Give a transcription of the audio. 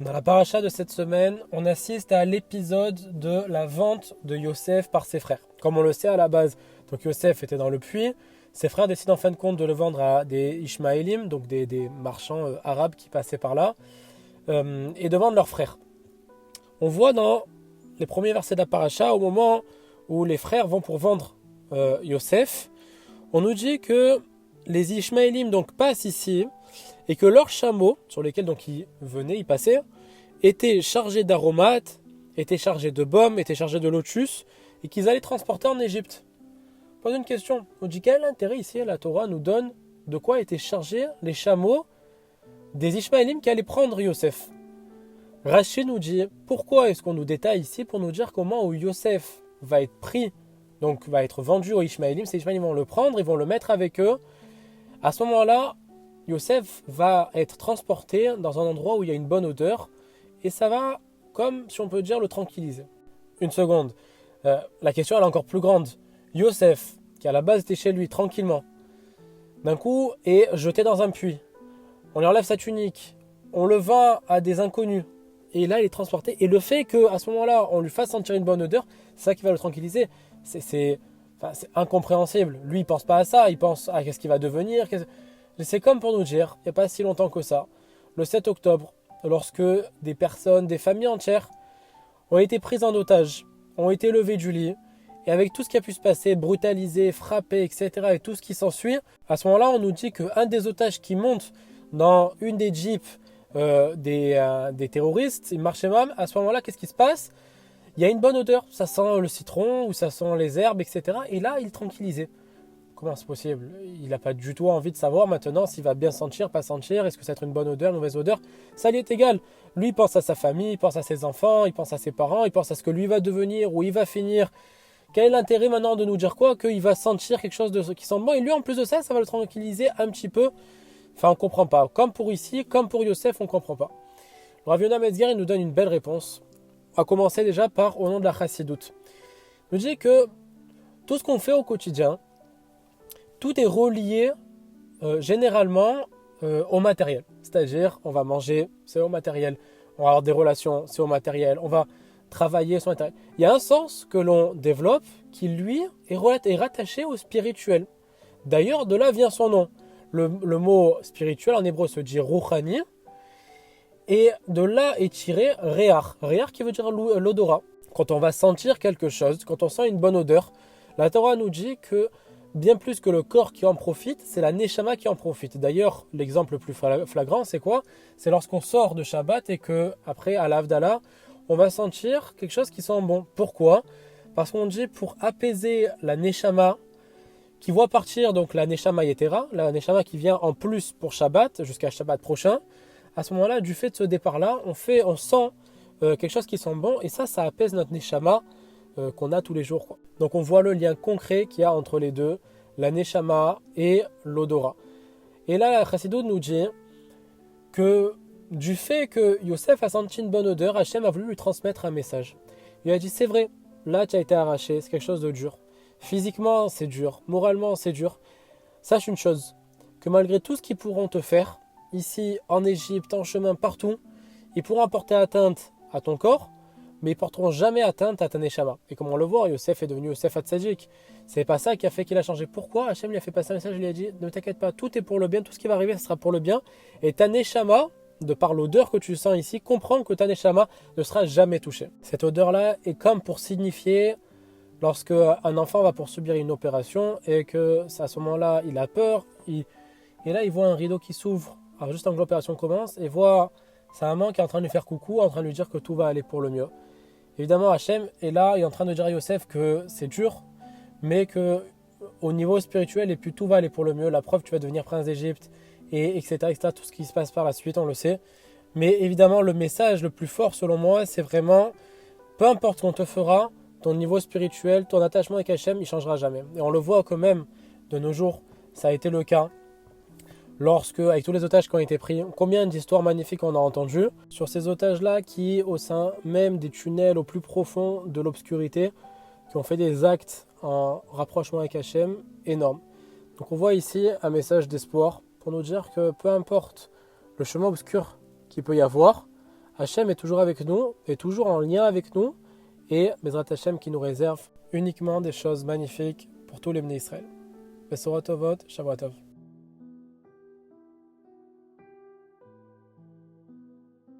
Dans la paracha de cette semaine, on assiste à l'épisode de la vente de Yosef par ses frères. Comme on le sait à la base, donc Yosef était dans le puits, ses frères décident en fin de compte de le vendre à des Ishmaélim, donc des marchands arabes qui passaient par là, et de vendre leur frère. On voit dans les premiers versets de la paracha, au moment où les frères vont pour vendre Yosef, on nous dit que les Ishmaélim donc passent ici, et que leurs chameaux, sur lesquels donc ils venaient, ils passaient, étaient chargés d'aromates, étaient chargés de baumes, étaient chargés de lotus, et qu'ils allaient transporter en Égypte. Pose une question, on dit quel intérêt ici la Torah nous donne de quoi étaient chargés les chameaux des Ishmaélim qui allaient prendre Yosef. Rashi nous dit, pourquoi est-ce qu'on nous détaille ici pour nous dire comment où Yosef va être pris, donc va être vendu aux Ishmaélim, ces Ishmaélim vont le prendre, ils vont le mettre avec eux. À ce moment-là, Yosef va être transporté dans un endroit où il y a une bonne odeur et ça va, comme si on peut dire, le tranquilliser. Une seconde, la question elle est encore plus grande. Yosef, qui à la base était chez lui tranquillement, d'un coup est jeté dans un puits. On lui enlève sa tunique, on le vend à des inconnus et là il est transporté. Et le fait qu'à ce moment-là on lui fasse sentir une bonne odeur, c'est ça qui va le tranquilliser. C'est incompréhensible. Lui il pense pas à ça, il pense à qu'est-ce qu'il va devenir. C'est comme pour nous dire, il n'y a pas si longtemps que ça, le 7 octobre, lorsque des personnes, des familles entières ont été prises en otage, ont été levées du lit, et avec tout ce qui a pu se passer, brutalisées, frappées, etc., et tout ce qui s'ensuit, à ce moment-là, on nous dit qu'un des otages qui monte dans une des jeeps des terroristes, il marchait même, à ce moment-là, qu'est-ce qui se passe? Il y a une bonne odeur, ça sent le citron, ou ça sent les herbes, etc., et là, il est tranquillisé. Comment c'est possible? Il n'a pas du tout envie de savoir maintenant s'il va bien sentir, pas sentir, est-ce que ça va être une bonne odeur, une mauvaise odeur. Ça lui est égal. Lui, il pense à sa famille, il pense à ses enfants, il pense à ses parents, il pense à ce que lui va devenir, où il va finir. Quel est l'intérêt maintenant de nous dire quoi? Qu'il va sentir quelque chose qui sent bon. Et lui, en plus de ça, ça va le tranquilliser un petit peu. Enfin, on ne comprend pas. Comme pour ici, comme pour Yosef, on ne comprend pas. Le Rav Yonah Metzger, il nous donne une belle réponse. À commencer déjà par au nom de la Chassidoute. Il nous dit que tout ce qu'on fait au quotidien, tout est relié généralement au matériel. C'est-à-dire, on va manger, c'est au matériel. On va avoir des relations, c'est au matériel. On va travailler, c'est au matériel. Il y a un sens que l'on développe qui, lui, est rattaché au spirituel. D'ailleurs, de là vient son nom. Le mot spirituel en hébreu se dit ruchani. Et de là est tiré réar. Réar qui veut dire l'odorat. Quand on va sentir quelque chose, quand on sent une bonne odeur, la Torah nous dit que bien plus que le corps qui en profite, c'est la neshama qui en profite. D'ailleurs, l'exemple le plus flagrant, c'est quoi? C'est lorsqu'on sort de Shabbat et que après à l'Havdalah, on va sentir quelque chose qui sent bon. Pourquoi? Parce qu'on dit pour apaiser la neshama qui voit partir donc la neshama yetera, la neshama qui vient en plus pour Shabbat jusqu'à Shabbat prochain. À ce moment-là, du fait de ce départ-là, on sent quelque chose qui sent bon et ça apaise notre neshama qu'on a tous les jours, quoi. Donc on voit le lien concret qu'il y a entre les deux, la neshama et l'odorat. Et là, la Chassidut nous dit que du fait que Yosef a senti une bonne odeur, Hachem a voulu lui transmettre un message. Il lui a dit, c'est vrai, là tu as été arraché, c'est quelque chose de dur. Physiquement c'est dur, moralement c'est dur. Sache une chose, que malgré tout ce qu'ils pourront te faire, ici en Égypte, en chemin, partout, ils pourront porter atteinte à ton corps, mais ils porteront jamais atteinte à ta neshama. Et comme on le voit, Yosef est devenu Yosef Hatzadik. C'est pas ça qui a fait qu'il a changé. Pourquoi Hachem lui a fait passer un message, il lui a dit, ne t'inquiète pas, tout est pour le bien, tout ce qui va arriver, ce sera pour le bien. Et ta neshama, de par l'odeur que tu sens ici, comprends que ta neshama ne sera jamais touchée. Cette odeur-là est comme pour signifier, lorsque un enfant va pour subir une opération, et que à ce moment-là, il a peur, et là, il voit un rideau qui s'ouvre. Alors juste avant que l'opération commence, et voit sa maman qui est en train de lui faire coucou, en train de lui dire que tout va aller pour le mieux. Évidemment, Hachem est là, il est en train de dire à Yosef que c'est dur, mais que au niveau spirituel, et puis tout va aller pour le mieux. La preuve, tu vas devenir prince d'Égypte, et etc., etc. Tout ce qui se passe par la suite, on le sait. Mais évidemment, le message le plus fort, selon moi, c'est vraiment, peu importe ce qu'on te fera, ton niveau spirituel, ton attachement avec Hachem, il ne changera jamais. Et on le voit quand même, de nos jours, ça a été le cas. Lorsque, avec tous les otages qui ont été pris, combien d'histoires magnifiques on a entendues sur ces otages-là qui, au sein même des tunnels au plus profond de l'obscurité, qui ont fait des actes en rapprochement avec Hachem énormes. Donc on voit ici un message d'espoir pour nous dire que peu importe le chemin obscur qu'il peut y avoir, Hachem est toujours avec nous, est toujours en lien avec nous, et Bezrat Hachem qui nous réserve uniquement des choses magnifiques pour tous les Bnei Israël. Besorot Tovot, Shavuot Tov.